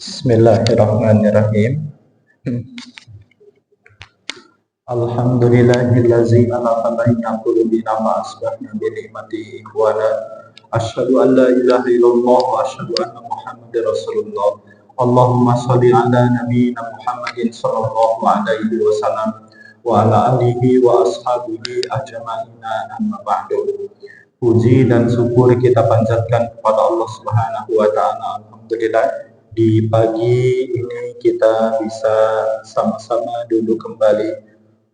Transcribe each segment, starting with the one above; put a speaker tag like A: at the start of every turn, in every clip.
A: Bismillahirrahmanirrahim. Alhamdulillahillazi ala baina qulubina fa asbahna bi ni'mati ikhwana. Asyhadu an la ilaha illallah wa asyhadu anna Muhammadar Rasulullah. Allahumma shalli ala nabiyyina Muhammadin sallallahu alaihi wasallam wa ala alihi wa ashabihi ajma'ina amma ba'du. Puji dan syukur kita panjatkan kepada Allah Subhanahu wa taala. Alhamdulillah di pagi ini kita bisa sama-sama duduk kembali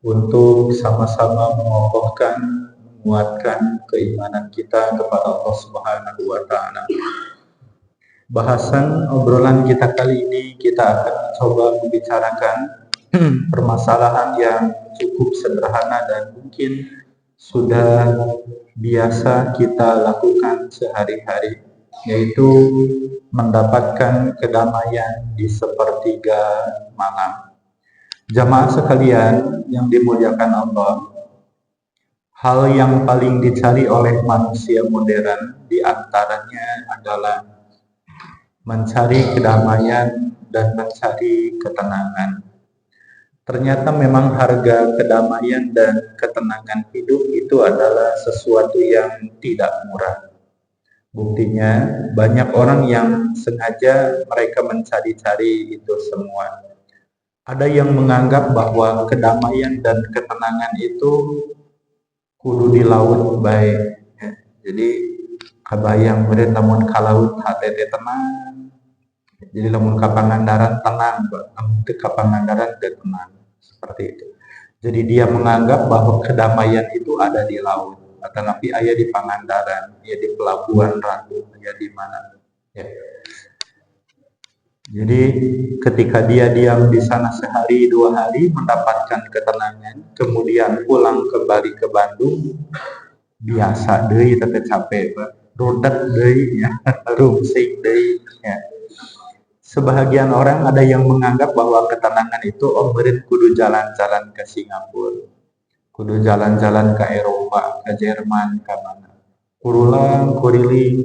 A: untuk sama-sama mengokohkan, menguatkan keimanan kita kepada Allah Subhanahu wa taala. Bahasan obrolan kita kali ini kita akan coba membicarakan permasalahan yang cukup sederhana dan mungkin sudah biasa kita lakukan sehari-hari, yaitu mendapatkan kedamaian di sepertiga malam. Jamaah sekalian yang dimuliakan Allah, hal yang paling dicari oleh manusia modern diantaranya adalah mencari kedamaian dan mencari ketenangan. Ternyata memang harga kedamaian dan ketenangan hidup itu adalah sesuatu yang tidak murah. Buktinya banyak orang yang sengaja mereka mencari-cari itu semua. Ada yang menganggap bahwa kedamaian dan ketenangan itu kudu di laut baik. Ya. Jadi kabayang beureut lamun ka laut hate teh tenang. Jadi lamun ka Pangandaran tenang, lamun teu ka Pangandaran teu tenang. Seperti itu. Jadi dia menganggap bahwa kedamaian itu ada di laut, tetapi aya di Pangandaran, ya di Pelabuhan Ratu, ya di mana. Ya. Jadi ketika dia diam di sana sehari 2 hari mendapatkan ketenangan, kemudian pulang kembali ke Bandung, biasa deui teh capek, rudet deui ya, rungsing deui ya. Sebahagian orang ada yang menganggap bahwa ketenangan itu meureun kudu jalan-jalan ke Singapura, kudu jalan-jalan ke Eropa, ke Jerman, ke mana. Kurulang kuriling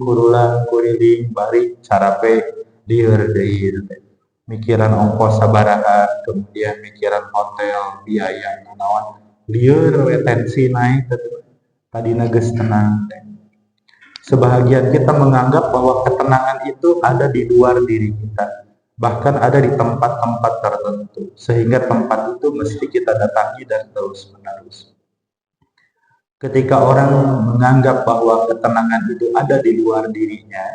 A: bari carape lieur deui. Mikiran ongkos sabaraha, kemudian mikiran hotel, biaya naon, lieur we tensi naik tadina geus tenang. Sebahagian kita menganggap bahwa ketenangan itu ada di luar diri kita, bahkan ada di tempat-tempat tertentu, sehingga tempat itu mesti kita datangi dan terus-menerus. Ketika orang menganggap bahwa ketenangan itu ada di luar dirinya,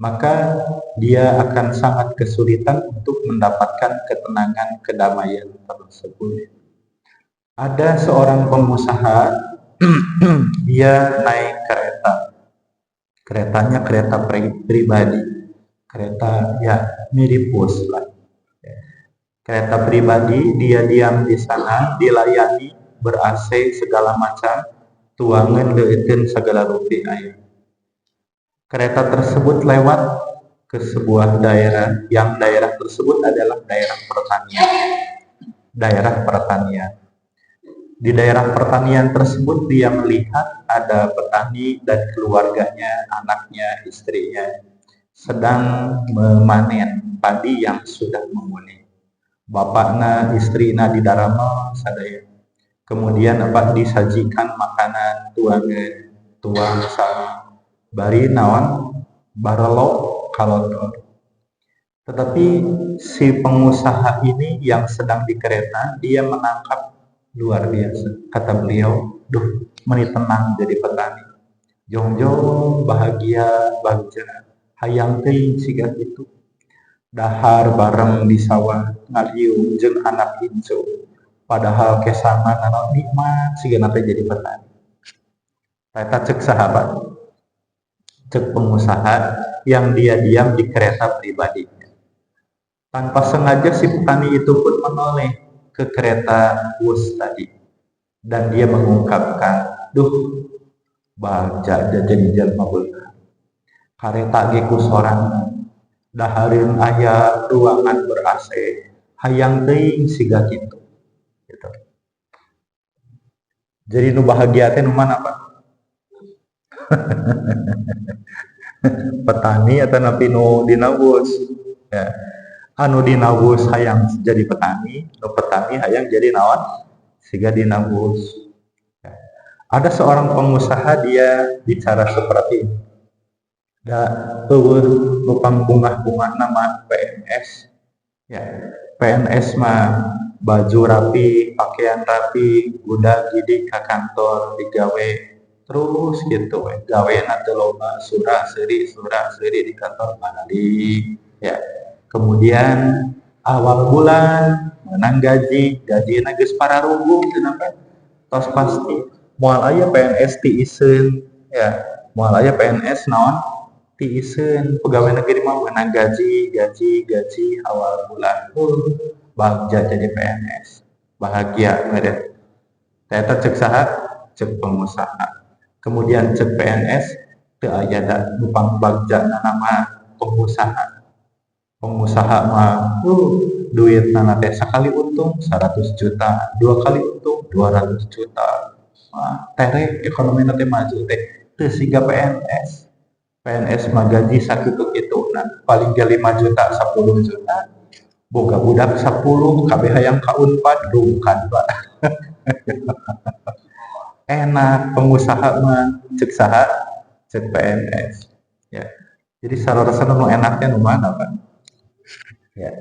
A: maka dia akan sangat kesulitan untuk mendapatkan ketenangan, kedamaian tersebut. Ada seorang pengusaha, dia naik kereta. Keretanya kereta pribadi, kereta ya mirip bus lah. Kereta pribadi, dia diam di sana, dilayani, ber-AC segala macam, tuangan deueutkeun segala rupi aya. Kereta tersebut lewat ke sebuah daerah, yang daerah tersebut adalah daerah pertanian. Daerah pertanian. Di daerah pertanian tersebut dia melihat ada petani dan keluarganya, anaknya, istrinya sedang memanen padi yang sudah menguning. Bapakna, istrina di darama sadaya. Kemudian disajikan makanan tuang sama bari naon barelo kalodor. Tetapi si pengusaha ini yang sedang di kereta, dia menangkap luar biasa. Kata beliau, duh, meni tenang jadi petani. Jongjong bahagia bagja, hayang teuing siga kitu. Dahar bareng di sawah ngaliung jeung anak incu. Padahal kesangan anu nikmat sigana teh jadi petani. Eta cek sahabat, cek pengusaha yang dia diam di kereta pribadinya. Tanpa sengaja si petani itu pun menoleh ke kereta bus tadi, dan dia mengungkapkan, duh, bagja jadi jalma beunghar. Kareta ge ku sorangan, dahareun aya ruangan ber-AC, hayang teuing siga kitu. Gitu. Jadi nu bahagia teh nu mana, Pak? petani atau napi nu dina bos ya. anu dinawus hayang jadi petani, petani hayang jadi naon siga dinawus. Ada seorang pengusaha, dia bicara seperti ini. Da nupang bunga-bunga nama PNS. Ya, PNS mah baju rapi, pakaian rapi, budak jadi ke kantor digawe terus gitu we. Gawe nanti loba surah seri di kantor manali. Ya. Kemudian awal bulan menang gaji geus pararunggung kenapa? Tos pasti moal aya PNS ti iseun ya, moal aya PNS naon ti iseun, pegawai negeri mah menang gaji awal bulan bagja jadi PNS bahagia meureun. Eta cek saha? Cek pengusaha. Kemudian cek PNS teu aya da nupang bagja nama pengusaha. Pengusaha mah duit nana teh sekali untung 100 juta, 2 kali untung 200 juta. Tere ekonomi nanti maju teh teu siga PNS. PNS mah gaji sakitu-kituna, paling ge 5 juta 10 juta. Boga budak 10 kabeh hayang ka Unpad rungkad Pak. Enak pengusaha mah cek saha? Cek PNS. Ya. Jadi sarorosana nu enaknya nu mana Pak? Ya.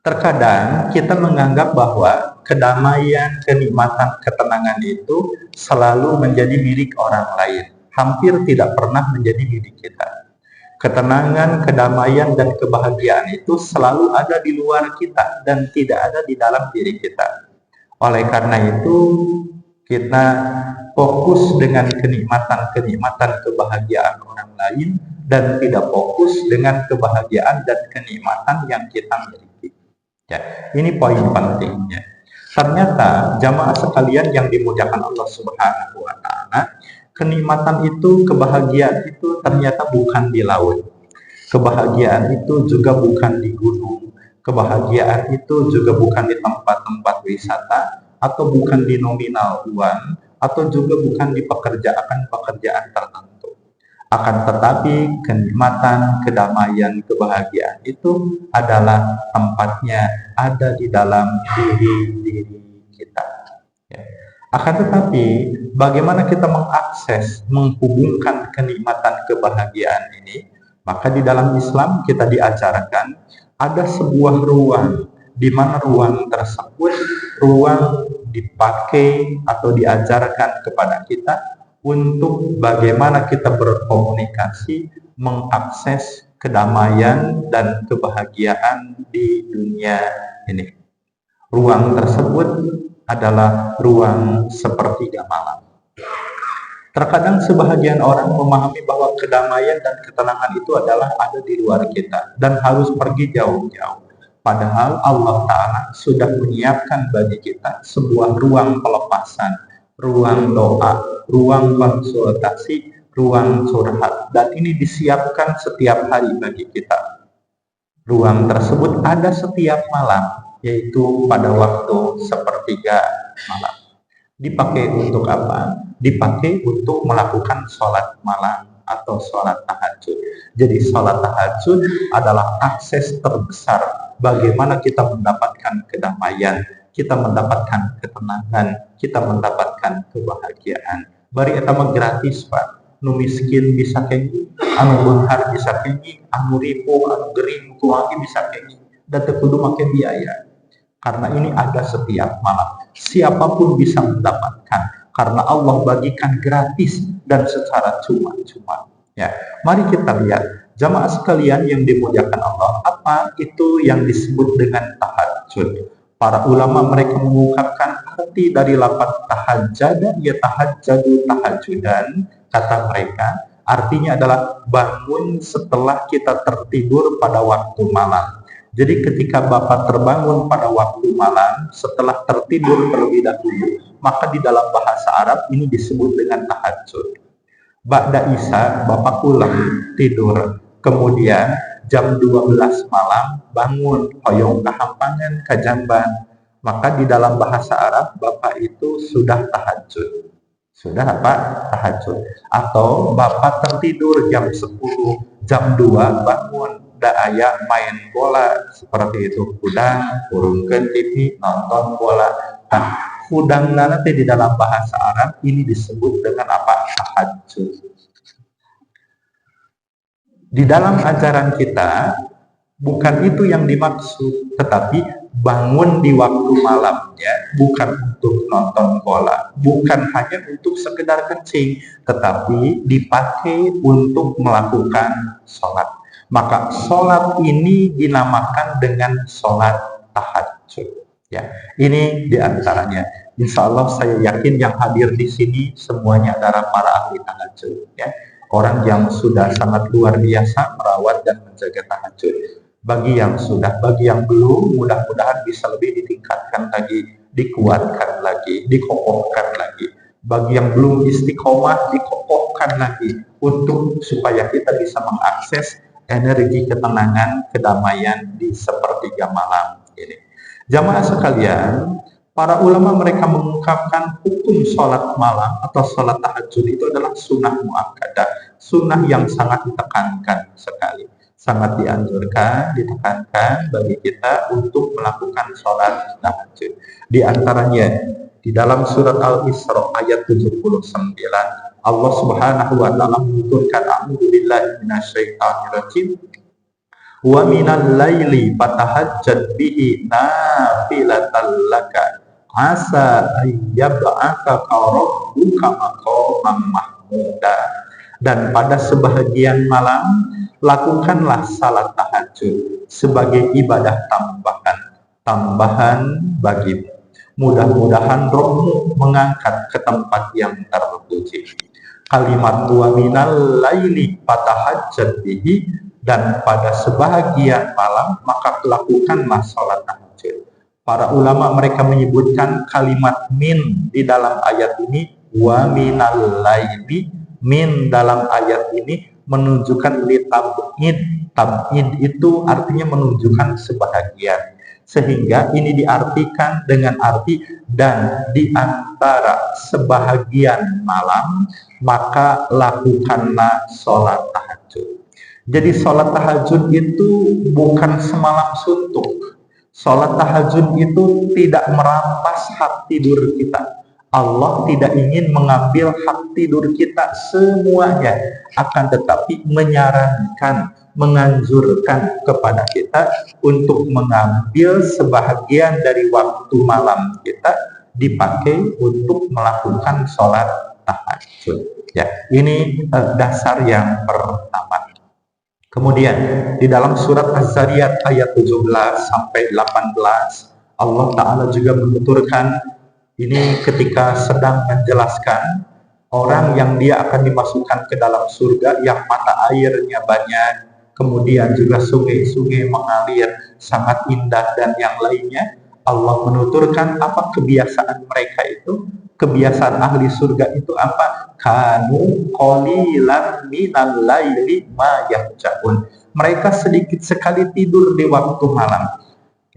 A: Terkadang kita menganggap bahwa kedamaian, kenikmatan, ketenangan itu selalu menjadi milik orang lain. Hampir tidak pernah menjadi milik kita. Ketenangan, kedamaian, dan kebahagiaan itu selalu ada di luar kita dan tidak ada di dalam diri kita. Oleh karena itu, kita fokus dengan kenikmatan, kebahagiaan orang lain dan tidak fokus dengan kebahagiaan dan kenikmatan yang kita miliki. Ya, ini poin pentingnya. Ternyata jamaah sekalian yang dimuliakan Allah Subhanahu wa taala, kenikmatan itu, kebahagiaan itu ternyata bukan di laut. Kebahagiaan itu juga bukan di gunung. Kebahagiaan itu juga bukan di tempat-tempat wisata atau bukan di nominal uang atau juga bukan di pekerjaan tertentu. Akan tetapi kenikmatan, kedamaian, kebahagiaan itu adalah tempatnya ada di dalam diri kita. Ya. Akan tetapi bagaimana kita mengakses, menghubungkan kenikmatan, kebahagiaan ini? Maka di dalam Islam kita diajarkan ada sebuah ruang, di mana ruang tersebut dipakai atau diajarkan kepada kita untuk bagaimana kita berkomunikasi, mengakses kedamaian dan kebahagiaan di dunia ini. Ruang tersebut adalah ruang sepertiga malam. Terkadang sebahagian orang memahami bahwa kedamaian dan ketenangan itu adalah ada di luar kita dan harus pergi jauh-jauh. Padahal Allah Ta'ala sudah menyiapkan bagi kita sebuah ruang pelepasan, ruang doa, ruang konsultasi, ruang curhat, dan ini disiapkan setiap hari bagi kita. Ruang tersebut ada setiap malam, yaitu pada waktu sepertiga malam. Dipakai untuk apa? Dipakai untuk melakukan sholat malam atau sholat tahajud. Jadi sholat tahajud adalah akses terbesar bagaimana kita mendapatkan kedamaian, kita mendapatkan ketenangan, kita mendapatkan kebahagiaan. Bari eta mah gratis Pak. Nu miskin bisa kenyi, anu beunghar bisa kenyi, anu ripuh, anu gering, kuwangi bisa kenyi. Dan teu kudu make biaya. Karena ini ada setiap malam. Siapapun bisa mendapatkan karena Allah bagikan gratis dan secara cuma-cuma. Ya, mari kita lihat jamaah sekalian yang dimuliakan Allah, apa itu yang disebut dengan tahajud? Para ulama mereka mengungkapkan arti dari lafaz tahajjada, ya tahajjadu tahajudan, kata mereka artinya adalah bangun setelah kita tertidur pada waktu malam. Jadi ketika Bapak terbangun pada waktu malam setelah tertidur terlebih dahulu, maka di dalam bahasa Arab ini disebut dengan tahajud. Ba'da Isya Bapak pulang tidur, kemudian jam 12 malam bangun hoyong kahampangan kajamban, maka di dalam bahasa Arab Bapak itu sudah tahajud. Sudah apa? Tahajud. Atau Bapak tertidur jam 10, jam 2 bangun, da aya main bola seperti itu hudang, urungkeun TV, nonton bola. Nah, hudang nanti di dalam bahasa Arab ini disebut dengan apa? Tahajud. Di dalam ajaran kita bukan itu yang dimaksud, tetapi bangun di waktu malamnya bukan untuk nonton bola, bukan hanya untuk sekedar kencing, tetapi dipakai untuk melakukan sholat. Maka sholat ini dinamakan dengan sholat tahajud. Ya, ini diantaranya. Insya Allah saya yakin yang hadir di sini semuanya adalah para ahli tahajud. Ya, orang yang sudah sangat luar biasa merawat dan menjaga tahajud. Bagi yang sudah, bagi yang belum, mudah-mudahan bisa lebih ditingkatkan lagi, dikuatkan lagi, dikokohkan lagi. Bagi yang belum istiqomah, dikokohkan lagi untuk supaya kita bisa mengakses energi ketenangan, kedamaian di sepertiga malam ini. Jamaah sekalian, para ulama mereka mengungkapkan hukum sholat malam atau sholat tahajud itu adalah sunnah muakkadah, sunnah yang sangat ditekankan sekali. Sangat dianjurkan, ditekankan bagi kita untuk melakukan sholat tahajud. Di antaranya, di dalam surat Al-Isra ayat 79, Allah Subhanahu wa ta'ala menuturkan a'udzubillahi minasyaitonirrajim wa minal laili fatahajjad bihi nafilatan laka asa ayyab'atsaka rabbuka maqaman mahmuda. Dan pada sebahagian malam lakukanlah salat tahajud sebagai ibadah tambahan bagimu. Mudah-mudahan rohmu mengangkat ke tempat yang terpuji. Kalimat wa minal laili fatahajjad bihi, dan pada sebahagian malam maka lakukanlah salat tahajud. Para ulama mereka menyebutkan kalimat min di dalam ayat ini, wa minal laili, min dalam ayat ini menunjukkan litab'id. Tab'id itu artinya menunjukkan sebahagian, sehingga ini diartikan dengan arti dan di antara sebahagian malam maka lakukanlah sholat tahajud. Jadi sholat tahajud itu bukan semalam suntuk. Sholat tahajud itu tidak merampas hak tidur kita. Allah tidak ingin mengambil hak tidur kita semuanya, akan tetapi menyarankan, menganjurkan kepada kita untuk mengambil sebahagian dari waktu malam kita dipakai untuk melakukan sholat tahajud. Ya, ini dasar yang pertama. Kemudian di dalam surat Az-Zariyat ayat 17 sampai 18 Allah Ta'ala juga menuturkan ini ketika sedang menjelaskan orang yang dia akan dimasukkan ke dalam surga yang mata airnya banyak, kemudian juga sungai-sungai mengalir sangat indah dan yang lainnya. Allah menuturkan apa kebiasaan mereka itu. Kebiasaan ahli surga itu apa? Kanu qalilan minal laili ma yahjaun. Mereka sedikit sekali tidur di waktu malam.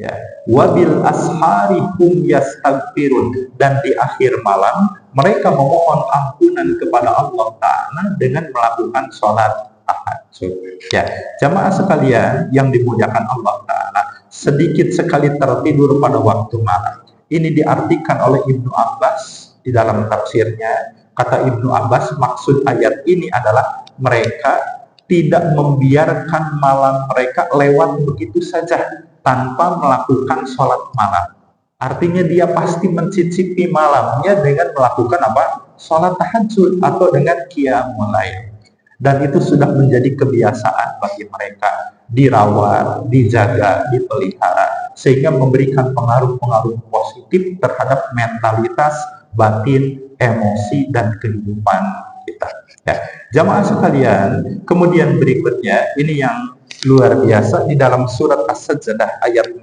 A: Ya, wabil ashari hum yastaghfirun, dan di akhir malam mereka memohon ampunan kepada Allah Ta'ala dengan melakukan sholat tahajud. Ya, jamaah sekalian yang dimuliakan Allah Ta'ala, sedikit sekali tertidur pada waktu malam. Ini diartikan oleh Ibnu Abbas di dalam tafsirnya. Kata Ibnu Abbas, maksud ayat ini adalah mereka tidak membiarkan malam mereka lewat begitu saja tanpa melakukan sholat malam. Artinya dia pasti mencicipi malamnya dengan melakukan apa? Sholat tahajud atau dengan qiyamul lail. Dan itu sudah menjadi kebiasaan bagi mereka, dirawat, dijaga, dipelihara, sehingga memberikan pengaruh-pengaruh positif terhadap mentalitas, batin, emosi, dan kehidupan kita. Ya, jamaah sekalian, kemudian berikutnya ini yang luar biasa di dalam surat As-Sajdah ayat 16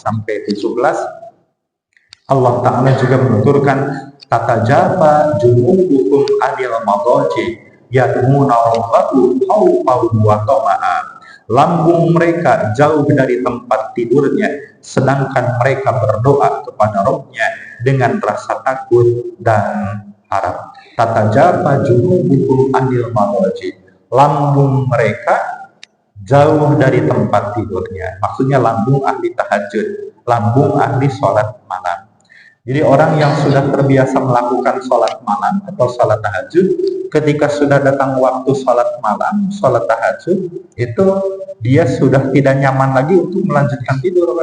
A: sampai 17 Allah Ta'ala juga menuturkan tatajafa junubuhum anil madaji yad'una rabbahum khawfan wa tama'a. Lambung mereka jauh dari tempat tidurnya, sedangkan mereka berdoa kepada Rabb-nya dengan rasa takut dan harap. Tatajafa junubuhum anil madaji, lambung mereka jauh dari tempat tidurnya. Maksudnya lambung ahli tahajud, lambung ahli sholat malam. Jadi orang yang sudah terbiasa melakukan sholat malam atau sholat tahajud, ketika sudah datang waktu sholat malam, sholat tahajud, itu dia sudah tidak nyaman lagi untuk melanjutkan tidur.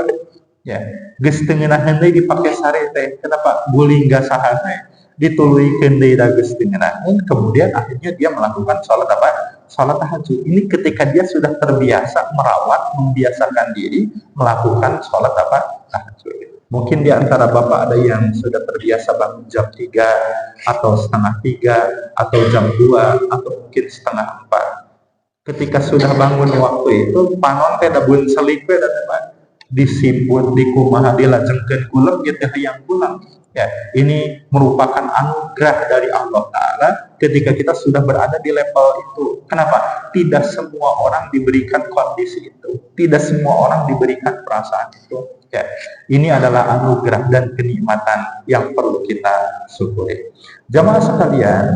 A: Ya, geus teu ngeunah heundeui dipake sare teh. Kenapa? Guling gasahan teh. Dituluykeun deui da geus teu ngeunaheun, kemudian akhirnya dia melakukan sholat apa? Sholat tahajud. Ini ketika dia sudah terbiasa merawat, membiasakan diri melakukan sholat apa? Tahajud. Mungkin di antara Bapak ada yang sudah terbiasa bangun jam 3 atau setengah 3 atau jam 2 atau mungkin setengah 4. Ketika sudah bangun waktu itu, panon teh da beun selik we da disibut di kumaha dilajengkeun kulem gitu yang pulang. Ya, ini merupakan anugerah dari Allah Ta'ala ketika kita sudah berada di level itu. Kenapa? Tidak semua orang diberikan kondisi itu. Tidak semua orang diberikan perasaan itu. Ya, ini adalah anugerah dan kenikmatan yang perlu kita syukuri. Jamaah sekalian,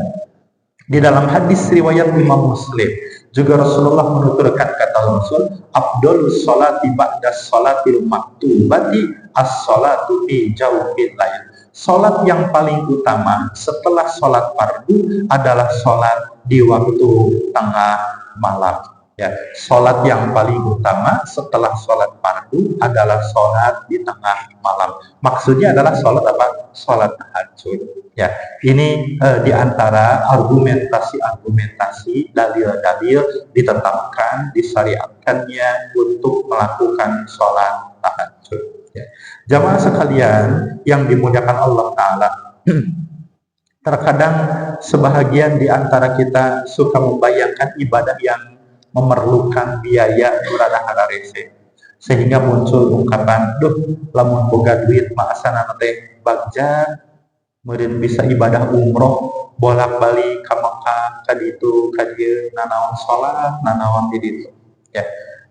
A: di dalam hadis riwayat Imam Muslim juga Rasulullah menuturkan kata Rasul, afdhalus sholati ba'da sholatil maktubati as-sholatu fi jawfil lail. Salat yang paling utama setelah salat fardu adalah salat di waktu tengah malam. Ya, salat yang paling utama setelah salat fardu adalah salat di tengah malam. Maksudnya adalah salat apa? Salat tahajud. Ya, ini di antara argumentasi dalil-dalil ditetapkan, disyariatkannya untuk melakukan salat tahajud. Ya. Jamaah sekalian yang dimuliakan Allah Ta'ala, terkadang sebahagian di antara kita suka membayangkan ibadah yang memerlukan biaya murah rese, sehingga muncul ungkapan, duh lamun boga duit maasana teh bagja meureun bisa ibadah umroh bolak-balik ka Mekah ka ditu ka dieu nanaon salat nanaon di ditu. Ya,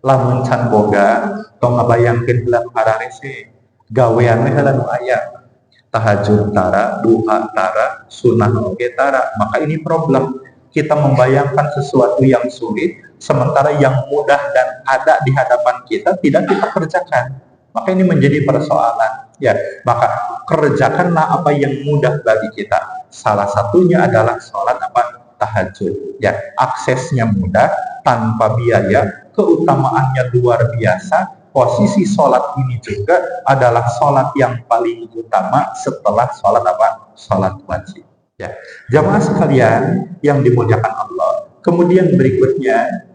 A: lamun can boga tong ngabayangkeun heula nu hararese gawean we heula nu aya tahajud tara, duha tara, sunnah oge tara, maka ini problem. Kita membayangkan sesuatu yang sulit sementara yang mudah dan ada di hadapan kita tidak kita kerjakan. Maka ini menjadi persoalan. Ya, maka kerjakanlah apa yang mudah bagi kita. Salah satunya adalah sholat apa? Tahajud. Ya, aksesnya mudah, tanpa biaya, keutamaannya luar biasa. Posisi sholat ini juga adalah sholat yang paling utama setelah sholat apa? Sholat wajib. Ya, jamaah sekalian yang dimuliakan Allah. Kemudian berikutnya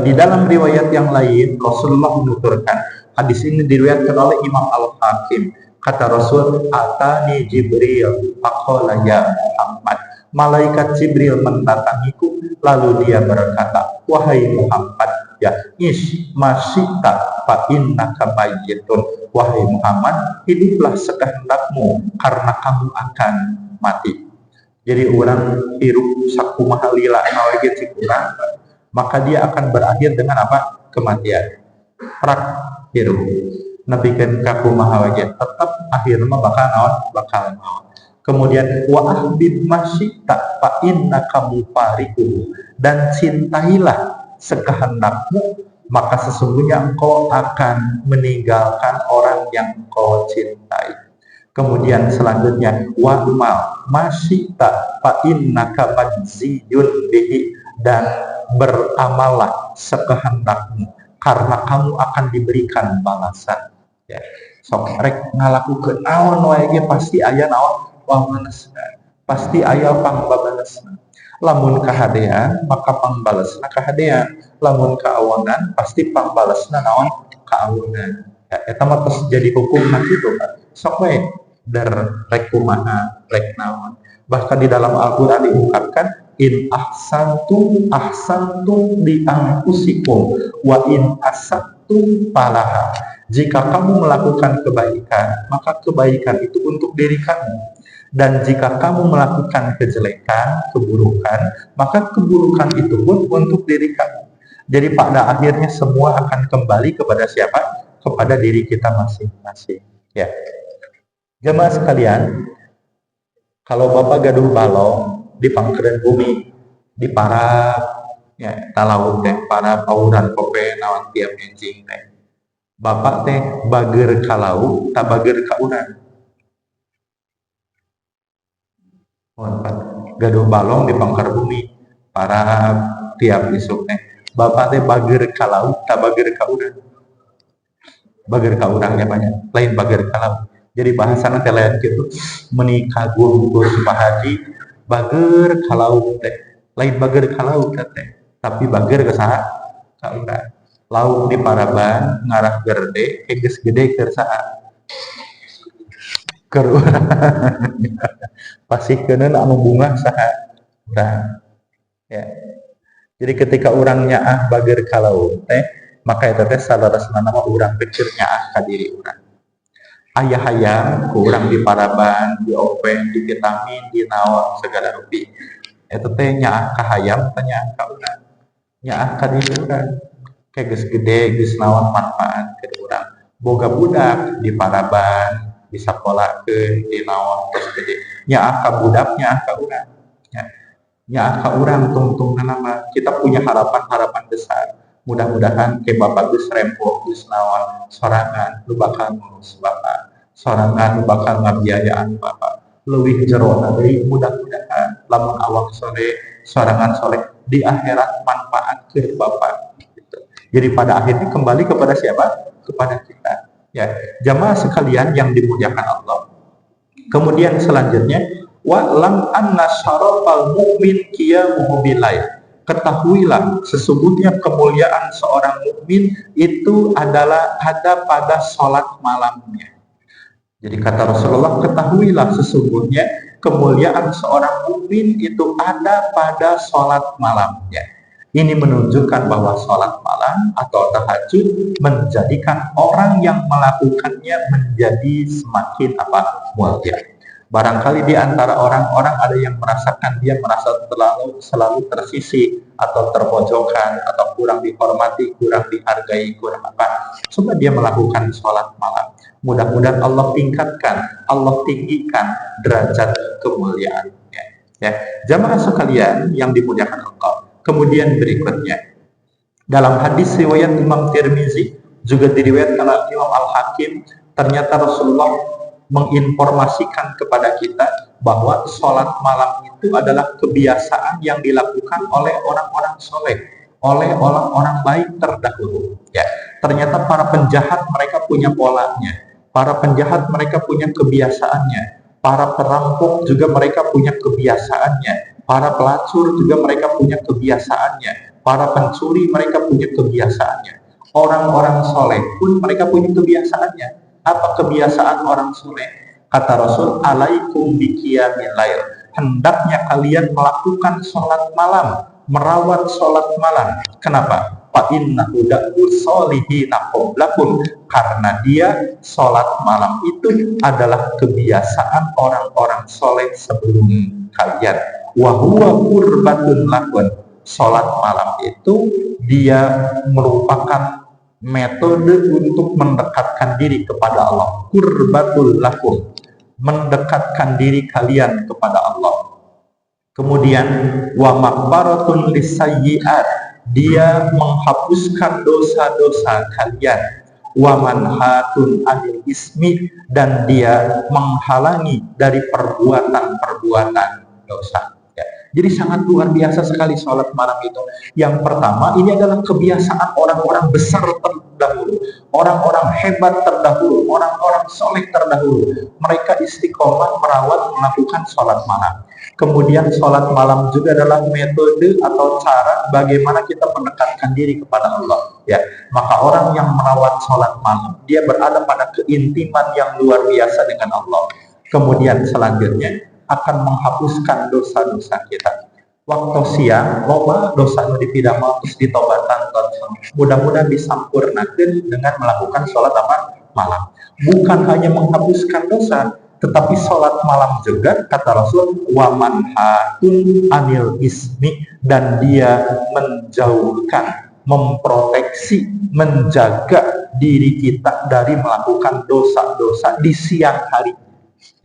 A: di dalam riwayat yang lain Rasulullah menuturkan, hadis ini diriwayatkan oleh Imam Al-Hakim. Kata Rasul, atani Jibril faqala ya Muhammad. Malaikat Jibril mendatangiku lalu dia berkata, wahai Muhammad, ya masyita fa innaka mayyitun. Wahai Muhammad, hiduplah sekehendakmu karena kamu akan mati. Jadi orang hirup sakumaha lila nawe ge kurang, maka dia akan berakhir dengan apa? Kematian. Prak hirup. Nabikeun ka kumaha we tetap akhirna bakal naon. Kemudian wa ahbib masyita fa innaka mufariquhu, dan cintailah sekehendakmu maka sesungguhnya engkau akan meninggalkan orang yang engkau cintai. Kemudian selanjutnya wa'mal masyita fa innaka majziyun bihi, dan beramallah sekehendakmu karena kamu akan diberikan balasan. Ya, sok rek ngalakukeun naon wae ge pasti aya naon pambalesna, pasti aya pangbalesna. Lamun kahadean maka pangbalesna kahadean, lamun kaawonan pasti pangbalesna naon kaawonan. Ya, eta mah tos jadi hukumna kitu kan. Sok we rek kumaha rek naon. Bahkan di dalam Al-Qur'an diungkapkan in ahsantum li anfusikum wa in asattum falaha. Jika kamu melakukan kebaikan, maka kebaikan itu untuk diri kamu. Dan jika kamu melakukan kejelekan, keburukan, maka keburukan itu pun untuk diri kamu. Jadi pada akhirnya semua akan kembali kepada siapa? Kepada diri kita masing-masing. Ya. Jemaah sekalian, kalau Bapak gaduh balong di pangkeureun bumi, di parak, ya talaut teh para pauran pope naon tiap enjing teh bapak teh bager kalau tak bager ka urang gaduh balong di pangkar bumi para tiap isuk teh bapak teh bager kalau tak bager ka urang bager ka urang ya banyak lain bager kalau jadi bahasana teh lain gitu menikah gur Pak Haji bager kalau teh lain bager kalau teh tapi bager ke saha ka urang lauk di Paraban ngarah gerde geus gede keur saha keur urang pasikeun anu bunga saha urang ya jadi ketika urangnya bager kalau teh maka eta teh salarasna nama urang teh nyaah ka diri urang aya hayang ku urang di Paraban di Open di vitamin di naon segala rupi eta teh nyaah ka hayam teh nyaah ka urang nyaah ka diri urang kayak geus gede geus naon manfaat ke urang boga budak di Paraban di sakolahkeun di naon geus gede nyaah ka budak nyaah ka urang nyaah ka urang tungtungna nama kita punya harapan besar mudah-mudahan ke bapak geus rempok geus naon sorangan lu bakal ngurus bapak sorangan lu bakal ngabiayaan bapak leuwih jerona deui mudah-mudahan lamun awak soleh sorangan soleh di akhirat manfaat ke bapak gitu. Jadi pada akhirnya kembali kepada siapa? Kepada kita ya jamaah sekalian yang dimuliakan Allah. Kemudian selanjutnya wa'lam anna syarafal mu'min qiyamuhu bilail. Ketahuilah sesungguhnya kemuliaan seorang mukmin itu adalah ada pada sholat malamnya. Jadi kata Rasulullah, ketahuilah sesungguhnya kemuliaan seorang mukmin itu ada pada sholat malamnya. Ini menunjukkan bahwa sholat malam atau tahajud menjadikan orang yang melakukannya menjadi semakin mulia. Barangkali di antara orang-orang ada yang merasakan dia merasa selalu tersisih atau terpojokan atau kurang dihormati, kurang dihargai, kurang apa. Coba dia melakukan sholat malam. Mudah-mudahan Allah tingkatkan, Allah tinggikan derajat kemuliaannya. Ya, jamaah sekalian yang dimuliakan Allah. Kemudian berikutnya, dalam hadis riwayat Imam Tirmizi juga diriwayatkan oleh Imam Al-Hakim, ternyata Rasulullah menginformasikan kepada kita bahwa sholat malam itu adalah kebiasaan yang dilakukan oleh orang-orang soleh, oleh orang-orang baik terdahulu. Ya, ternyata para penjahat mereka punya polanya, para penjahat mereka punya kebiasaannya, para perampok juga mereka punya kebiasaannya, para pelacur juga mereka punya kebiasaannya, para pencuri mereka punya kebiasaannya. Orang-orang soleh pun mereka punya kebiasaannya. Apa kebiasaan orang soleh? Kata Rasul, alaikum biqiyamil lail. Hendaknya kalian melakukan sholat malam, merawat sholat malam. Kenapa? Fa innahu da'u sholihina qablakum. Karena dia sholat malam itu adalah kebiasaan orang-orang soleh sebelum kalian. Wa huwa qurbatun lakum. Sholat malam itu dia merupakan metode untuk mendekatkan diri kepada Allah. Qurbatul lakum, mendekatkan diri kalian kepada Allah. Kemudian wa maghfaratun lisayyi'at, dia menghapuskan dosa-dosa kalian. Wa manhatun anil ismi, dan dia menghalangi dari perbuatan-perbuatan dosa. Jadi sangat luar biasa sekali sholat malam itu. Yang pertama, ini adalah kebiasaan orang-orang besar terdahulu, orang-orang hebat terdahulu, orang-orang soleh terdahulu. Mereka istiqomah merawat melakukan sholat malam. Kemudian sholat malam juga adalah metode atau cara bagaimana kita mendekatkan diri kepada Allah. Ya, maka orang yang merawat sholat malam, dia berada pada keintiman yang luar biasa dengan Allah. Kemudian selanjutnya akan menghapuskan dosa-dosa kita. Waktu siang, loba dosa nu dipidamel terus ditobatan mudah-mudahan disampurnakan dengan melakukan sholat malam. Bukan hanya menghapuskan dosa, tetapi sholat malam juga kata Rasul wa manhatun anil ismi, dan dia menjauhkan, memproteksi, menjaga diri kita dari melakukan dosa-dosa di siang hari.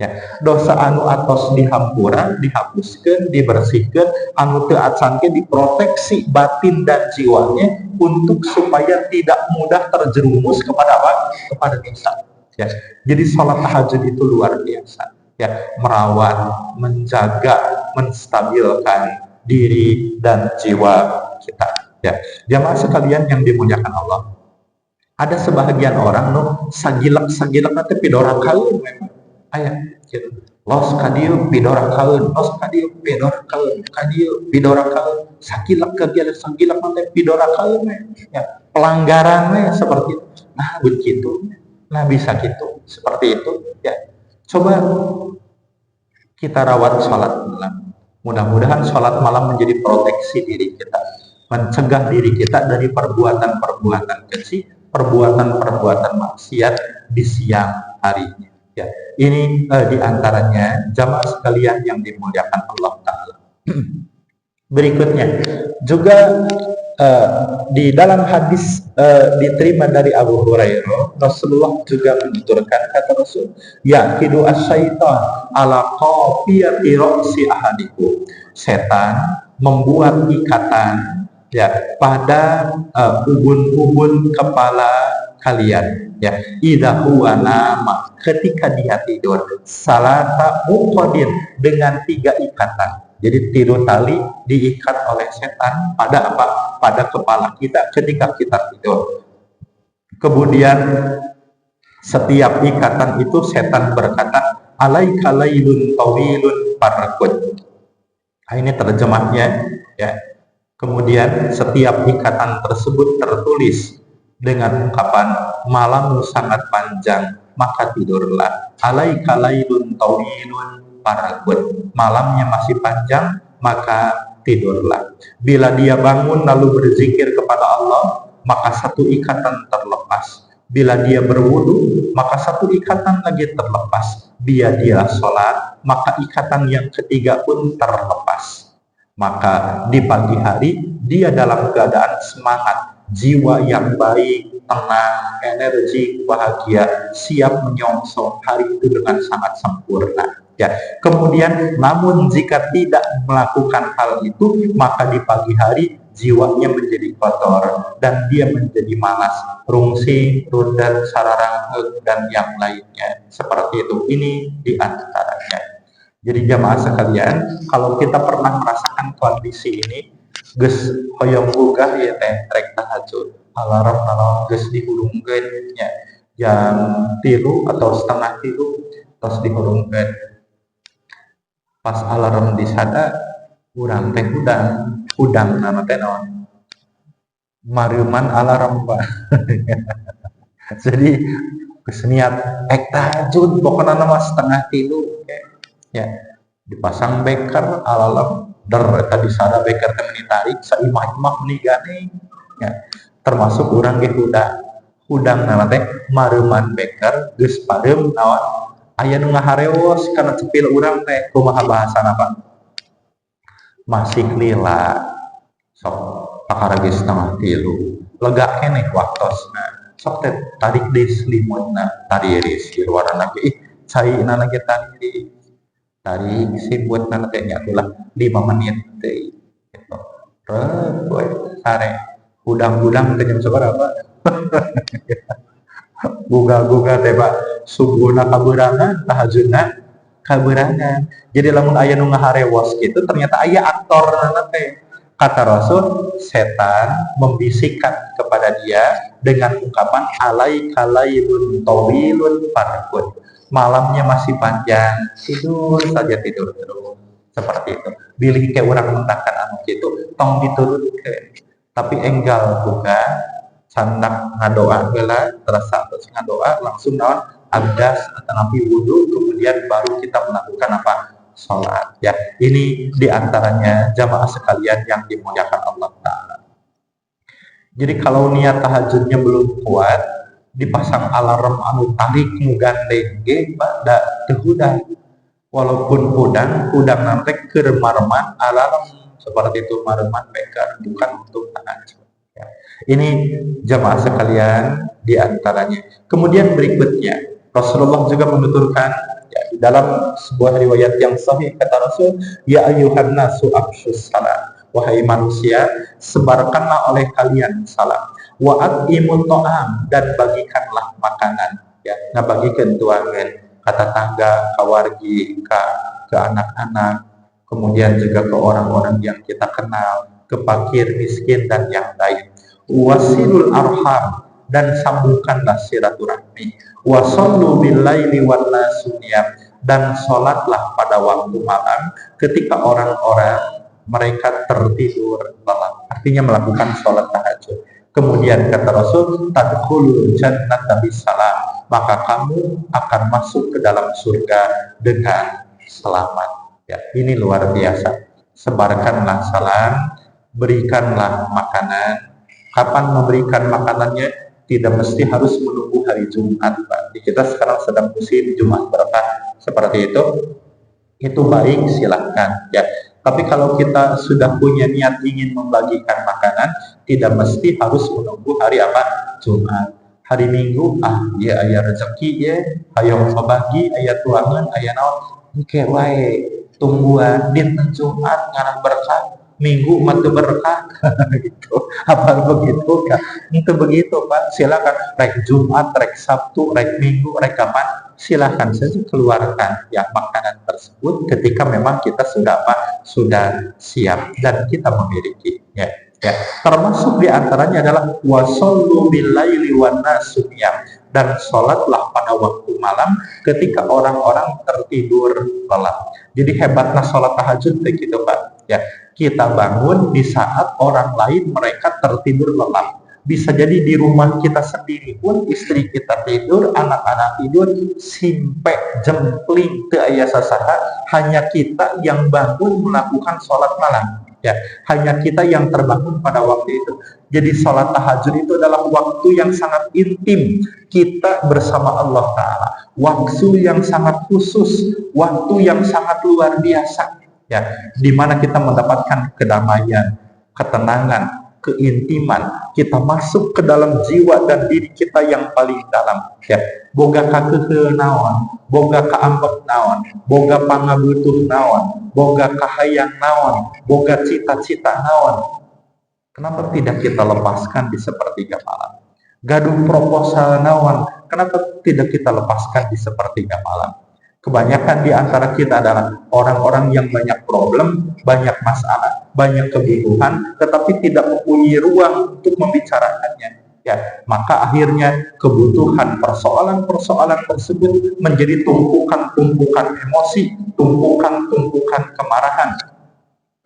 A: Ya, dosa anu atos dihampura, dihapuskan, dibersihkan, anu teu acan ge diproteksi batin dan jiwanya untuk supaya tidak mudah terjerumus kepada apa? Kepada dosa. Ya, jadi sholat tahajud itu luar biasa. Ya, merawat, menjaga, menstabilkan diri dan jiwa kita. Ya, jamaah sekalian yang dimuliakan Allah. Ada sebahagian orang sagilak nanti pidora kaeun memang. Aya gitu. Los kadieu pidora kaeun, los kadieu pidora kaeun, kadieu pidora kaeun. Sagilak nanti pidora kaeun ya. Pelanggarannya seperti itu. Nah, begitu. Nah, bisa gitu. Seperti itu ya. Coba kita rawat sholat malam. Mudah-mudahan sholat malam menjadi proteksi diri kita, mencegah diri kita dari perbuatan-perbuatan keji, perbuatan-perbuatan maksiat di siang harinya. Ya, ini diantaranya jamaah sekalian yang dimuliakan Allah Ta'ala. Berikutnya juga di dalam hadis diterima dari Abu Hurairah, Rasulullah juga menuturkan, kata Rasul, yaqidu asyaitan ala qafiyati ra'si ahadikum. Setan membuat ikatan ya pada ubun-ubun kepala kalian ya, idza huwa nama, ketika dia tidur, salata muqadin, dengan 3 ikatan. Jadi tidur tali diikat oleh setan pada apa? Pada kepala kita ketika kita tidur. Kemudian setiap ikatan itu setan berkata, alaika lailun tawilun farqud. Nah, ini terjemahnya ya. Kemudian setiap ikatan tersebut tertulis dengan ungkapan malammu sangat panjang, maka tidurlah. Alaika lailun tawilun farqud. Malamnya masih panjang, maka tidurlah. Bila dia bangun lalu berzikir kepada Allah, maka 1 ikatan terlepas. Bila dia berwudu, maka 1 ikatan lagi terlepas. Bila dia sholat, maka ikatan yang ketiga pun terlepas. Maka di pagi hari dia dalam keadaan semangat, jiwa yang baik, tenang, energi, bahagia, siap menyongsong hari itu dengan sangat sempurna. Ya, kemudian namun jika tidak melakukan hal itu, maka di pagi hari jiwanya menjadi kotor dan dia menjadi malas, rungsing, rundat, sararang, dan yang lainnya seperti itu. Ini diantaranya. Jadi jamaah sekalian, kalau kita pernah merasakan kondisi ini, geus hoyong gugah ya teh rek tahajud, alarm geus dihurungkeun nya jam 3 atau setengah 3 tos dihurungkeun. Pas alarm disada, urang teh udang nama teh naon, mariuman alarm Pak. Jadi keseniat tahajud pokoknya nama setengah 3 ya, dipasang beker alarm tadi sada beker teh menitarik saimah-imah menigane ya, termasuk urang ge udang nama teh mariuman beker geus pareum naon aya nu ngahareos kana cepil urang teh, kumaha bahasana Pak? Masih lila sok pakara geus setengah 3 lega keneh waktosna sok teh tarik deui selimutna tariris di luarna ge caina lagi tarik selimutna teh nya ulah 5 menit teh gitu. Boy sare udang-udang teh jam sabaraha guga teh Pak, subuhna kaberangan, tahajudna kaberangan. Jadi lamun aya nu ngaharewos gitu, ternyata aya aktorna teh. Kata Rasul, setan membisikkan kepada dia dengan ungkapan alaika lailun tawilun farqud. Malamnya masih panjang, tidur saja tidur terus. Seperti itu. Bilih ke urang mentahkan anu kitu, tong diturunkeun. Tapi enggal bukan sandak ngadoa heula, terasa terus ngadoa langsung naon abdas atau napi wudu, kemudian baru kita melakukan apa? Sholat ya. Ini diantaranya jamaah sekalian yang dimuliakan Allah Ta'ala. Jadi kalau niat tahajudnya belum kuat, dipasang alarm anu tarik nu gandeng ge pada teu hudang. Walaupun udang nanti keur mareman alarm seperti itu, mareman beker bukan untuk tahajud. Ini jamaah sekalian diantaranya. Kemudian berikutnya, Rasulullah juga menuturkan ya, di dalam sebuah riwayat yang sahih kata Rasul, ya ayyuhan nasu afshus salam, wahai manusia, sebarkanlah oleh kalian salam, wa at'imut ta'am, dan bagikanlah makanan, ya, ngabagikan tuangan kata tangga, kawargi, ke anak-anak, kemudian juga ke orang-orang yang kita kenal, ke fakir, miskin, dan yang lain. Wasilul arham, dan sambungkanlah silaturahmi. Wasallu billaili wan nasu niyam, dan sholatlah pada waktu malam ketika orang-orang mereka tertidur lelap. Artinya melakukan sholat tahajud. Kemudian kata Rasul, tadkhulul jannata bisalam, maka kamu akan masuk ke dalam surga dengan selamat. Ya, ini luar biasa. Sebarkanlah salam, berikanlah makanan. Kapan memberikan makanannya? Tidak mesti harus menunggu hari Jumat, Pak. Kita sekarang sedang musim Jumat berkah seperti itu baik, silahkan ya. Tapi kalau kita sudah punya niat ingin membagikan makanan, tidak mesti harus menunggu hari apa? Jumat. Hari Minggu, ya ayah rezeki ya, ayo membagi, ayah tuangan, ayah naon, oke, wae. Tungguan dinten Jumat ngarang berkah, Minggu matu berkah gitu. Apa begitu kan? Itu begitu Pak. Silakan rek Jumat, rek Sabtu, rek Minggu, rek kapan, silakan saja keluarkan ya makanan tersebut ketika memang kita sudah siap dan kita memiliki ya. Termasuk diantaranya adalah wasallu billaili wan nasu niyam, dan sholatlah pada waktu malam ketika orang-orang tertidur lelap. Jadi hebatnya sholat tahajud gitu Pak ya, kita bangun di saat orang lain mereka tertidur lelap. Bisa jadi di rumah kita sendiri pun, istri kita tidur, anak-anak tidur, simpe jempling teu aya sasaha, hanya kita yang bangun melakukan sholat malam ya, hanya kita yang terbangun pada waktu itu. Jadi sholat tahajud itu adalah waktu yang sangat intim kita bersama Allah Ta'ala, waktu yang sangat khusus, waktu yang sangat luar biasa ya, dimana kita mendapatkan kedamaian, ketenangan, keintiman, kita masuk ke dalam jiwa dan diri kita yang paling dalam ya. Boga kakeukeun naon, boga kaambek naon, boga pangabutuh naon, boga kahayang naon, boga cita-cita naon. Kenapa tidak kita lepaskan di sepertiga malam? Gaduh proposal naon, kenapa tidak kita lepaskan di sepertiga malam? Kebanyakan di antara kita adalah orang-orang yang banyak problem, banyak masalah, banyak kebutuhan, tetapi tidak mempunyai ruang untuk membicarakannya. Ya, maka akhirnya kebutuhan persoalan-persoalan tersebut menjadi tumpukan-tumpukan emosi, tumpukan-tumpukan kemarahan,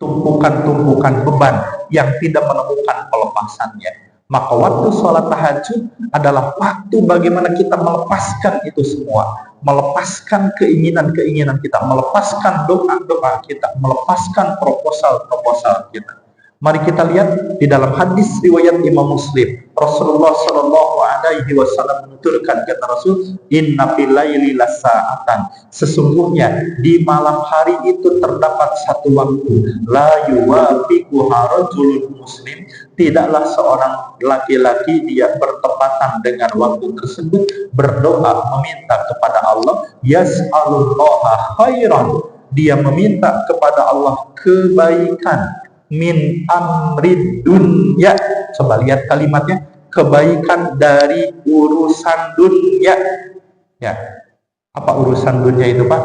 A: tumpukan-tumpukan beban yang tidak menemukan pelepasannya. Maka waktu sholat tahajud adalah waktu bagaimana kita melepaskan itu semua, melepaskan keinginan-keinginan kita, melepaskan doa-doa kita, melepaskan proposal-proposal kita. Mari kita lihat di dalam hadis riwayat Imam Muslim, Rasulullah Shallallahu Alaihi Wasallam menuturkan, kata Rasul, Inna fil laili lasa'atan, sesungguhnya di malam hari itu terdapat satu waktu, la yuwafiquha rajulun muslim, tidaklah seorang laki-laki dia bertepatan dengan waktu tersebut berdoa meminta kepada Allah, yas'alullaha khairan, dia meminta kepada Allah kebaikan, min amrid dunya. Coba lihat kalimatnya, kebaikan dari urusan dunia ya. Apa urusan dunia itu Pak?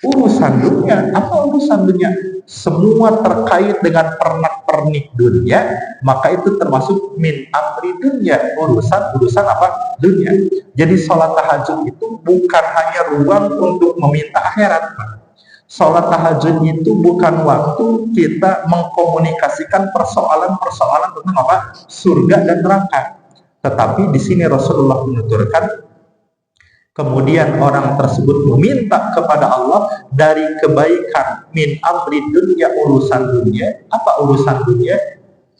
A: Urusan dunia, apa urusan dunia? Semua terkait dengan pernak-pernik dunia, maka itu termasuk min amri dunia, urusan apa? Dunia. Jadi sholat tahajud itu bukan hanya ruang untuk meminta akhirat Pak. Sholat tahajud itu bukan waktu kita mengkomunikasikan persoalan-persoalan tentang apa? Surga dan neraka. Tetapi di sini Rasulullah menuturkan, kemudian orang tersebut meminta kepada Allah dari kebaikan min amri dunya, urusan dunia. Apa urusan dunia?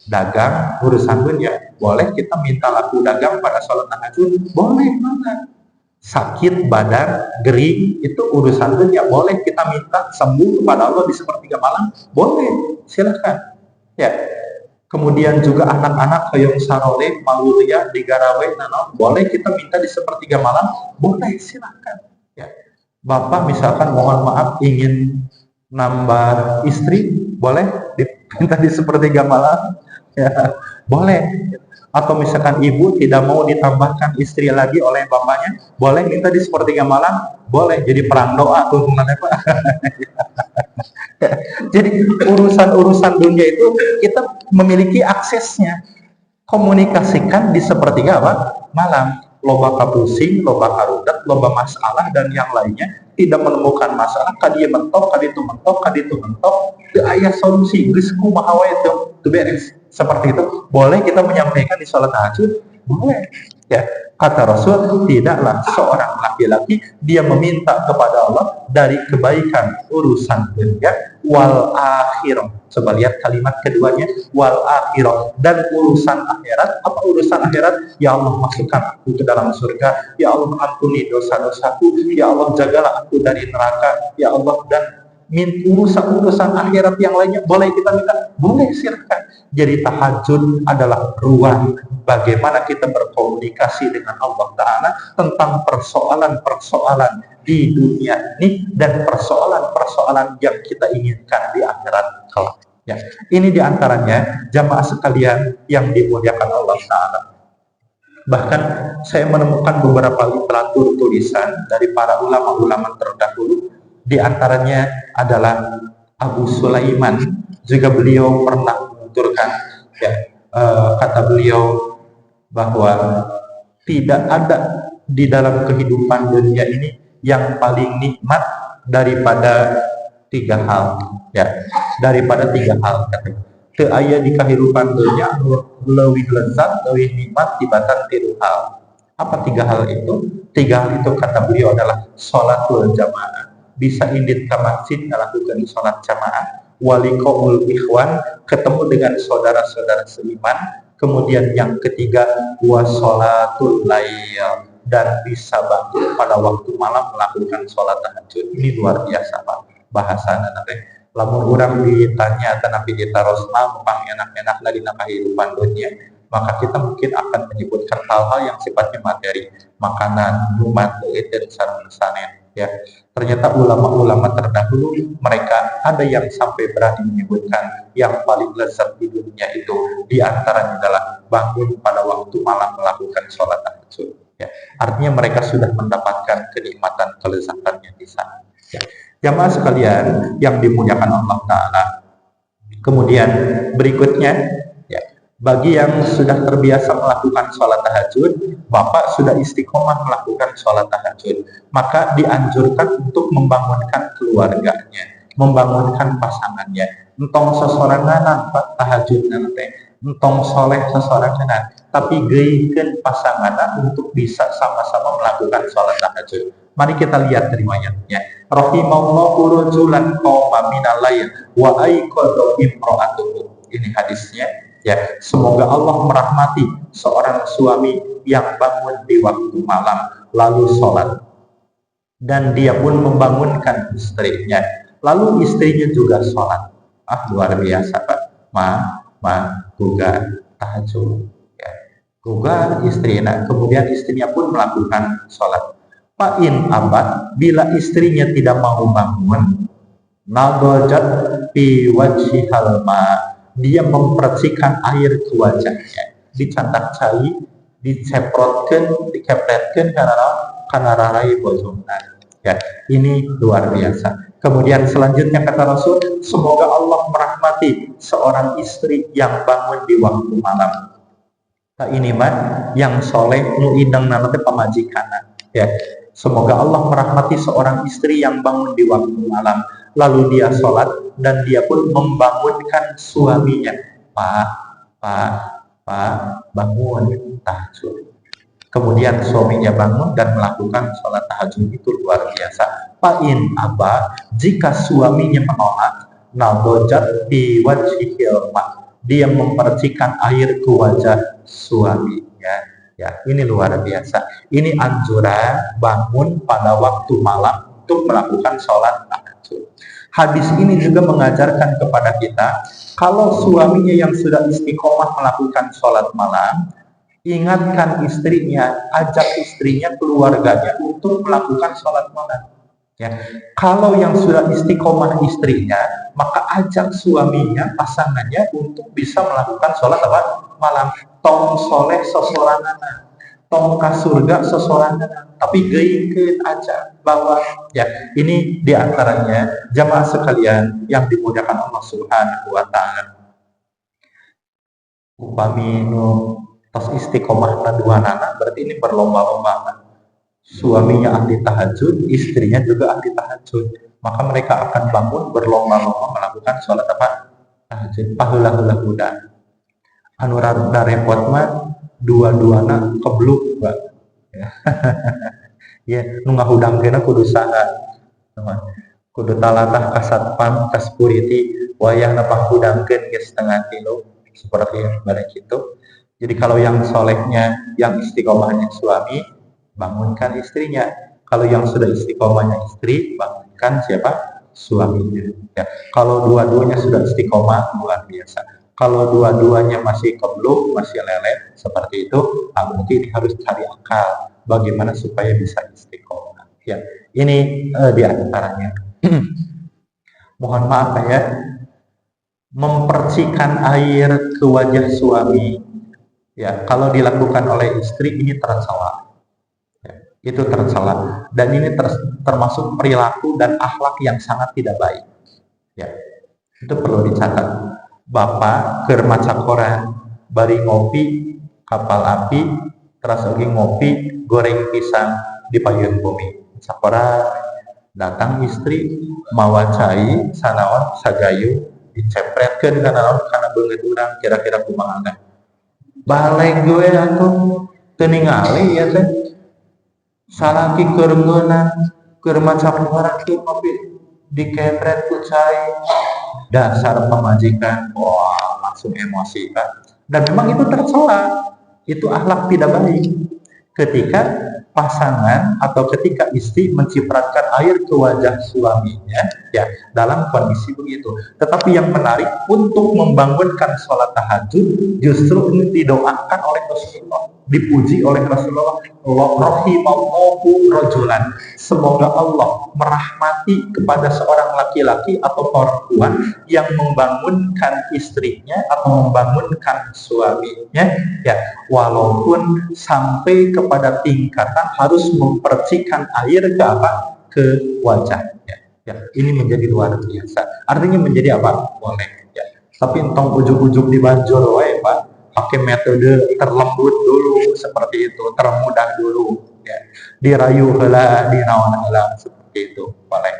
A: Dagang, urusan dunia. Boleh kita minta laku dagang pada sholat tahajud? Boleh banget. Sakit badan, gering, itu urusan dunia. Boleh kita minta sembuh kepada Allah di sepertiga malam? Boleh, silakan. Ya, Kemudian juga anak-anak hoyong sarole malulia digarawe boleh kita minta di sepertiga malam, boleh silahkan ya. Bapak misalkan mohon maaf ingin nambah istri, boleh diminta di sepertiga malam ya, boleh. Atau misalkan ibu tidak mau ditambahkan istri lagi oleh bapaknya, boleh minta di sepertiga malam, boleh. Jadi perang doa tuh Pak. Jadi urusan-urusan dunia itu kita memiliki aksesnya. Komunikasikan di sepertiga apa? Malam. Loba kapusing, loba karudat, loba masalah dan yang lainnya tidak menemukan masalah. Kadi mentok, kadi itu mentok, kadi itu mentok. Teu aya solusi. Geus kumaha wae teu beres. Seperti itu. Boleh kita menyampaikan di salat tahajud? Boleh. Ya, kata Rasul, tidaklah seorang laki-laki dia meminta kepada Allah dari kebaikan urusan dunia wal akhirah. Coba lihat kalimat keduanya, wal akhirah, dan urusan akhirat. Apa urusan akhirat? Ya Allah, masukkan aku ke dalam surga. Ya Allah, ampuni dosa-dosaku. Ya Allah, jagalah aku dari neraka. Ya Allah, dan urusan akhirat yang lainnya boleh kita minta, boleh silakan. Jadi tahajud adalah ruang bagaimana kita berkomunikasi dengan Allah Ta'ala tentang persoalan-persoalan di dunia ini dan persoalan-persoalan yang kita inginkan di akhirat kelak. Ya, ini diantaranya jamaah sekalian yang dimuliakan Allah Ta'ala. Bahkan saya menemukan beberapa literatur tulisan dari para ulama-ulama terdahulu. Di antaranya adalah Abu Sulaiman, juga beliau pernah menuturkan ya, kata beliau bahwa tidak ada di dalam kehidupan dunia ini yang paling nikmat daripada tiga hal ya, daripada tiga hal. Teu aya di kehidupan dunia leuwih lezat, leuwih nikmat tibatan tilu hal. Apa tiga hal itu? Tiga hal itu kata beliau adalah sholatul jamaah, bisa indit ke masjid melakukan sholat jamaah, walikoul ikhwan, ketemu dengan saudara-saudara seiman, kemudian yang ketiga wasolatul lail, dan bisa bangun pada waktu malam melakukan sholat tahajud. Ini luar biasa Pak bahasana nanti. Lamun orang ditanya tanapi ditarosna mupang enak-enak dari kehidupan dunia, maka kita mungkin akan menyebutkan hal-hal yang sifatnya materi, makanan, minuman, dan sarana ya. Ternyata ulama-ulama terdahulu mereka ada yang sampai berani menyebutkan yang paling lezat di dunia itu diantaranya adalah bangun pada waktu malam melakukan sholat tahajud ya. Artinya mereka sudah mendapatkan kenikmatan kelezatannya di sana ya. Jamaah sekalian yang dimuliakan Allah Ta'ala, kemudian berikutnya ya, bagi yang sudah terbiasa melakukan sholat tahajud, Bapak sudah istiqomah melakukan sholat tahajud, maka dianjurkan untuk membangunkan keluarganya, membangunkan pasangannya. Entong sesorangan Pak tahajud nanti, entong soleh sesorangan, tapi geuikeun pasanganna untuk bisa sama-sama melakukan sholat tahajud. Mari kita lihat riwayatnya. Rahimallahu rajulan qama minal lail wa aiqadha imra'atuhu. Ini hadisnya. Ya, semoga Allah merahmati seorang suami yang bangun di waktu malam lalu sholat, dan dia pun membangunkan istrinya, lalu istrinya juga sholat. Luar biasa Pak. Gugat tahajud ya. Gugat istrinya, kemudian istrinya pun melakukan sholat. Fa'in abad, bila istrinya tidak mau bangun, nadajat fi wajhihal ma, dia mempercikan air ke wajahnya, dicantak cai, diceprotkan, dikepretkan karena rarai bojongna. Ya, ini luar biasa. Kemudian selanjutnya kata Rasul, semoga Allah merahmati seorang istri yang bangun di waktu malam. Ini mah yang soleh nu indang nanti pamajikan. Ya, semoga Allah merahmati seorang istri yang bangun di waktu malam, lalu dia sholat dan dia pun membangunkan suaminya. Pak, bangun tahajud. Kemudian suaminya bangun dan melakukan sholat tahajud, itu luar biasa. Fa'in abah, jika suaminya menolak, nadojat di wajhihil ma, dia mempercikan air ke wajah suaminya. Ya, ini luar biasa. Ini anjuran bangun pada waktu malam untuk melakukan sholat tahajud. tahajud. Hadis ini juga mengajarkan kepada kita, kalau suaminya yang sudah istiqomah melakukan sholat malam, ingatkan istrinya, ajak istrinya, keluarganya untuk melakukan sholat malam. Ya, kalau yang sudah istiqomah istrinya, maka ajak suaminya, pasangannya untuk bisa melakukan sholat apa? Malam. Tong soleh sosoranana, tong ka surga sosoranana. Tapi geuikeun aja bahwa ya ini diantaranya jamaah sekalian yang dimuliakan Allah Subhanahu Wa Taala. Upami nu tos istiqomah dua anak, berarti ini berlomba-lomba. Suaminya ahli tahajud, istrinya juga ahli tahajud, maka mereka akan bangun berlomba-lomba melakukan sholat apa? Tahajud. Paheula-heula muda. Anu rada repot mah dua-duana kebluk, Pak. Ya. Ya, nu ngahudangkeunna kudu saha. Kudu talatah ka satpam, ka security, wayahna panghudangkeun geus setengah kilo, seperti yang balik itu. Jadi kalau yang solehnya, yang istiqomahnya suami, bangunkan istrinya. Kalau yang sudah istiqomahnya istri, bangunkan siapa? Suaminya. Ya. Kalau dua-duanya sudah istiqomah, luar biasa. Kalau dua-duanya masih kebluk, masih lelet, seperti itu, berarti harus cari akal bagaimana supaya bisa istiqomah. Ya, ini di antaranya. Mohon maaf ya, mempercikan air ke wajah suami, ya kalau dilakukan oleh istri ini tercela. Itu tercela, dan ini termasuk perilaku dan akhlak yang sangat tidak baik. Ya, itu perlu dicatat. Bapak keur maca koran, bari ngopi kapal api, terus lagi ngopi goreng pisang di payun bumi. Maca koran, datang istri mawa cai sanaon sagayu dicepretkeun kana beungeut urang, kira-kira kumaha kan? Balik gue atuh teu ningali ya teh. Salaki keur meunang keur maca koran kieu ngopi dikepret ku cai. Dasar pemajikan, wah langsung emosi kan. Dan memang itu tercela, itu akhlak tidak baik. Ketika pasangan atau ketika istri mencipratkan air ke wajah suaminya, ya dalam kondisi begitu. Tetapi yang menarik, untuk membangunkan sholat tahajud justru ini didoakan oleh Rasulullah, dipuji oleh Rasulullah. Rahimallahu rajulan, semoga Allah merahmati kepada seorang laki-laki atau perempuan yang membangunkan istrinya atau membangunkan suaminya, ya walaupun sampai kepada tingkatan harus mempercikan air ke apa? Ke wajahnya. Ya, ini menjadi luar biasa. Artinya menjadi apa? Boleh. Ya. Tapi entong ujuk-ujuk dibanjur wae, Pak. Pakai metode terlembut dulu, seperti itu, termudah dulu. Ya. Dirayu heula, dinaon heula, seperti itu. Boleh.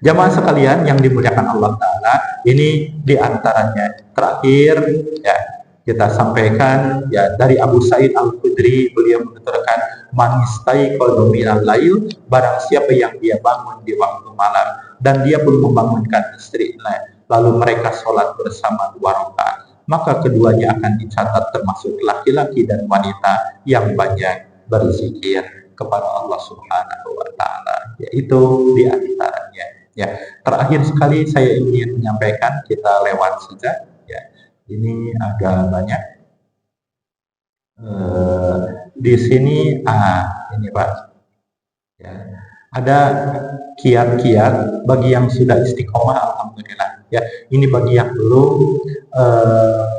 A: Jamaah sekalian yang dimuliakan Allah Ta'ala, ini diantaranya. Terakhir, ya kita sampaikan ya dari Abu Sa'id Al-Khudri, beliau menuturkan man istaiqadha minal lail, barang siapa yang dia bangun di waktu malam dan dia pun membangunkan istrinya, lalu mereka sholat bersama 2 rakaat, maka keduanya akan dicatat termasuk laki-laki dan wanita yang banyak berzikir kepada Allah Subhanahu wa Ta'ala. Yaitu di antaranya. Ya, terakhir sekali saya ingin menyampaikan, kita lewat saja. Ya, ini agak banyak. Di sini, ini Pak. Ya, ada kiat-kiat bagi yang sudah istiqomah, alhamdulillah. Ya, ini bagi yang belum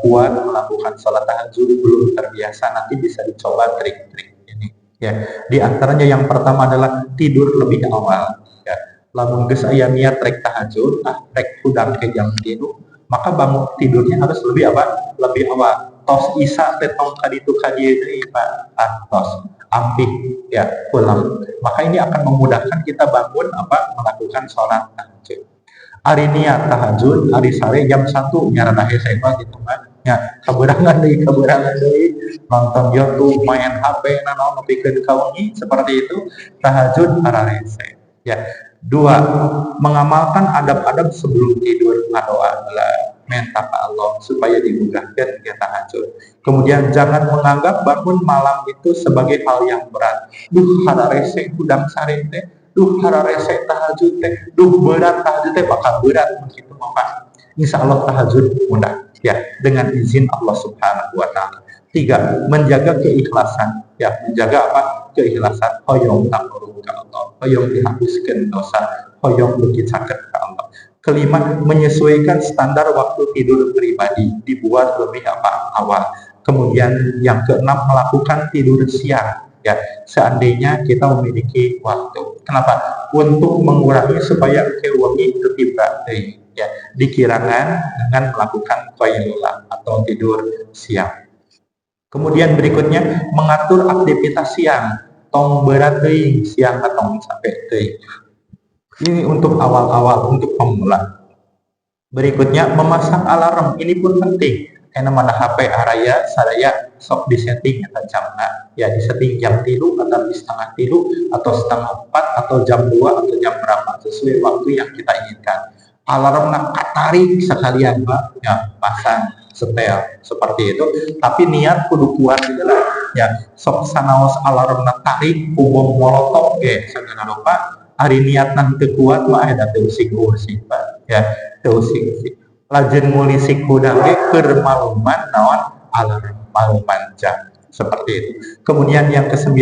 A: kuat melakukan sholat tahajud, belum terbiasa, nanti bisa dicoba trik-trik ini. Ya, di antaranya yang pertama adalah tidur lebih awal. Ya, lamun geus aya niat rek tahajud, rek hudang ke jam 3, maka bangun tidurnya harus lebih apa? Lebih awal. Tos isa teh tong kaditu ka dieu deui Pak. Tos ampih ya pulang. Maka ini akan memudahkan kita bangun apa? Melakukan sholat tahajud. Ari niat tahajud, ari sare jam 1 nyarana hese gitu kan. Ya, kaberangan deui nonton YouTube, main HP, nanaon nepikeun ka wengi, seperti itu. Tahajud ararese. Ya. 2, mengamalkan adab-adab sebelum tidur, ngadoa minta ke Allah supaya dimudahkan ke tahajud. Kemudian jangan menganggap bangun malam itu sebagai hal yang berat. Hararese udang sare teh duh hararese tahajud teh, duh berat tahajud teh, bakal berat begitu maka insya Allah tahajud mudah ya dengan izin Allah Subhanahu wa taala. 3, menjaga keikhlasan ya, menjaga apa? Keikhlasan, hoyong takurung ke Allah, hoyong dihapuskan dosa, hoyong bukit sakit ke Allah. 5, menyesuaikan standar waktu tidur pribadi, dibuat lebih apa? Awal. Kemudian yang ke-6, melakukan tidur siang ya, seandainya kita memiliki waktu. Kenapa? Untuk mengurangi supaya kewangi itu tiba ya, dikirangan dengan melakukan qailula atau tidur siang. Kemudian berikutnya mengatur aktivitas siang, tong berat teuing siang atau sampai teuing. Ini untuk awal-awal, untuk pemula. Berikutnya memasang alarm, ini pun penting. Karena mana HP araya sadaya sok disetting jamna, ya disetting jam 3 atau di setengah 3 atau setengah 4 atau jam 2 atau jam berapa sesuai waktu yang kita inginkan. Alarm nak katarik sekalian Pak, ya pasang setel seperti itu, tapi niat kudu kuat gitu lah ya, sok sanaos alarm nak tarik bom molotov segala lupa hari niat nanti kuat mah ada teusik Pak ya, teusik lajeng ngulisik hudang keur maluman naon alarm maluman jam seperti itu. Kemudian yang ke-9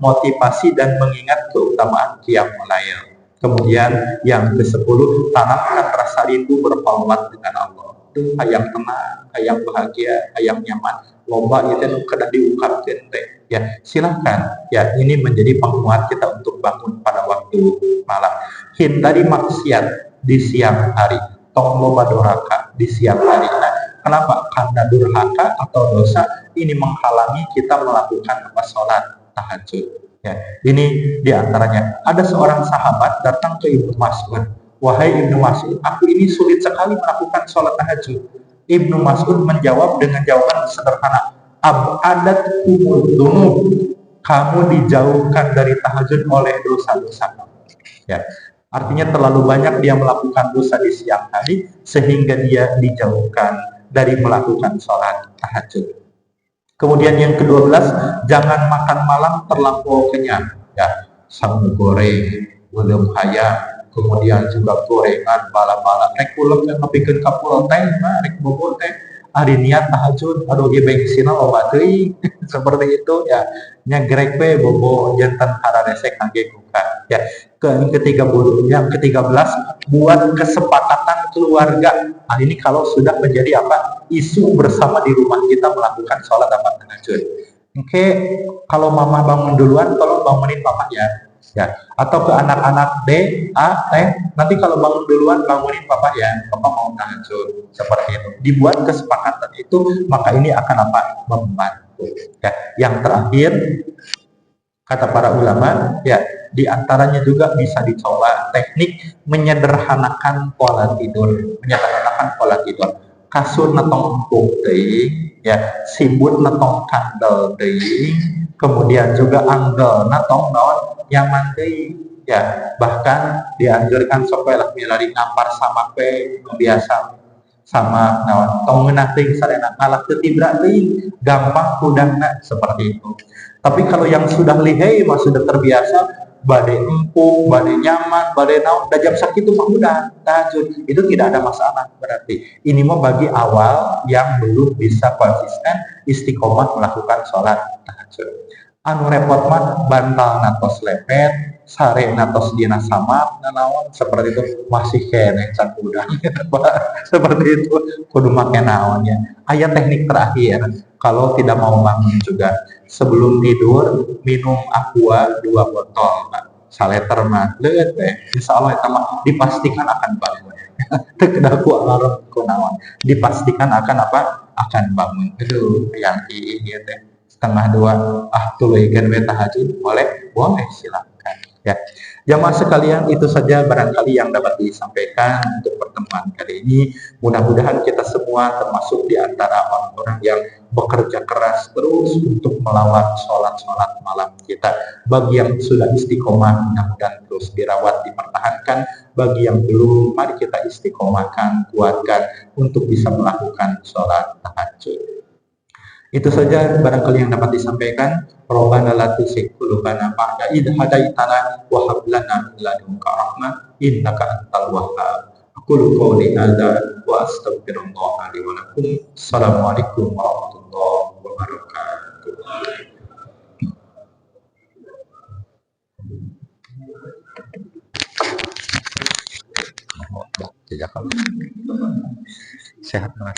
A: motivasi dan mengingat keutamaan qiyamul lail. Kemudian yang ke-10 tanamkan rasa rindu berkhulwat dengan Allah. Itu hayang tenang, hayang bahagia, hayang nyaman. Loba itu kada diungkapkeun teh. Ya, silahkan. Ya, ini menjadi penguat kita untuk bangun pada waktu malam. Hindari maksiat di siang hari. Tong loba durhaka di siang hari. Nah, kenapa? Karena durhaka atau dosa ini menghalangi kita melakukan sholat tahajud. Ya, ini diantaranya. Ada seorang sahabat datang ke Ibnu Mas'ud. Wahai Ibnu Mas'ud, aku ini sulit sekali melakukan sholat tahajud. Ibnu Mas'ud menjawab dengan jawaban sederhana. Abadat kumudunub. Kamu dijauhkan dari tahajud oleh dosa-dosa. Ya, artinya terlalu banyak dia melakukan dosa di siang hari sehingga dia dijauhkan dari melakukan sholat tahajud. Kemudian yang ke-12, jangan makan malam terlampau kenyang. Ya, sangu goreng, belum hayam, kemudian juga gorengan, bala-bala. Rek ulek yang ngepikeun kapul teh, rek bobo teh. Ari niat tahajud, aduh ieu bensinna loba teuing. Seperti itu ya. Nya grek we bobo janten hararese kangge buka. Ya, yang ke-13 buat kesepakatan keluarga. Nah, ini kalau sudah menjadi apa? Isu bersama di rumah kita melakukan sholat apa tahajud. Oke, kalau mama bangun duluan, tolong bangunin papa ya. Ya, atau ke anak-anak D, A, T, nanti kalau bangun duluan bangunin papa ya, papa mau tahajud. Seperti itu. Dibuat kesepakatan itu, maka ini akan apa? Membantu. Ya, yang terakhir kata para ulama, ya di antaranya juga bisa dicoba teknik menyederhanakan pola tidur, kasur natong empuk teuing, ya sibut natong kandel teuing, kemudian juga anggel natong naon nyaman teuing, ya bahkan dianjurkan supaya milari ngampar sama biasa sama naon tong ngeunah teuing sarena ngalah teu tibra teuing, gampang kudangna seperti itu. Tapi kalau yang sudah lihai mah sudah terbiasa badai empuk, badai nyaman, badai naon, dah jam sakitu mah udah tahajud. Itu tidak ada masalah berarti. Ini mah bagi awal yang belum bisa konsisten istiqomah melakukan sholat tahajud. Anu repot mah bantal natos lepet, sare natos dina samap, naon seperti itu masih kene can udang. Seperti itu kudu make naonnya. Aya teknik terakhir kalau tidak mau bangun juga sebelum tidur minum aqua 2 botol. Saleter mah leut teh insyaallah eta mah dipastikan akan bangun. Teu kedaku alarm kunaon. Dipastikan akan apa? Akan bangun. Aduh yang ieu teh setengah 2 tuluykeun we tahajud boleh silakan ya. Jamaah sekalian, itu saja barangkali yang dapat disampaikan untuk pertemuan kali ini. Mudah-mudahan kita semua termasuk di antara orang-orang yang bekerja keras terus untuk melawat sholat-sholat malam kita. Bagi yang sudah istiqomah, mudah-mudahan terus dirawat, dipertahankan. Bagi yang belum, mari kita istiqomahkan, kuatkan untuk bisa melakukan sholat tahajud. Itu saja barangkali yang dapat disampaikan. Rabbana la tuzigh qulubana ba'da idh hadaitana wa hab lana min ladunka rahmah innaka antal wahhab. Aqulu qawli hadza wa astaghfirullah li wa lakum. Assalamualaikum warahmatullahi wabarakatuh. Jazakallah. Sehat Mas.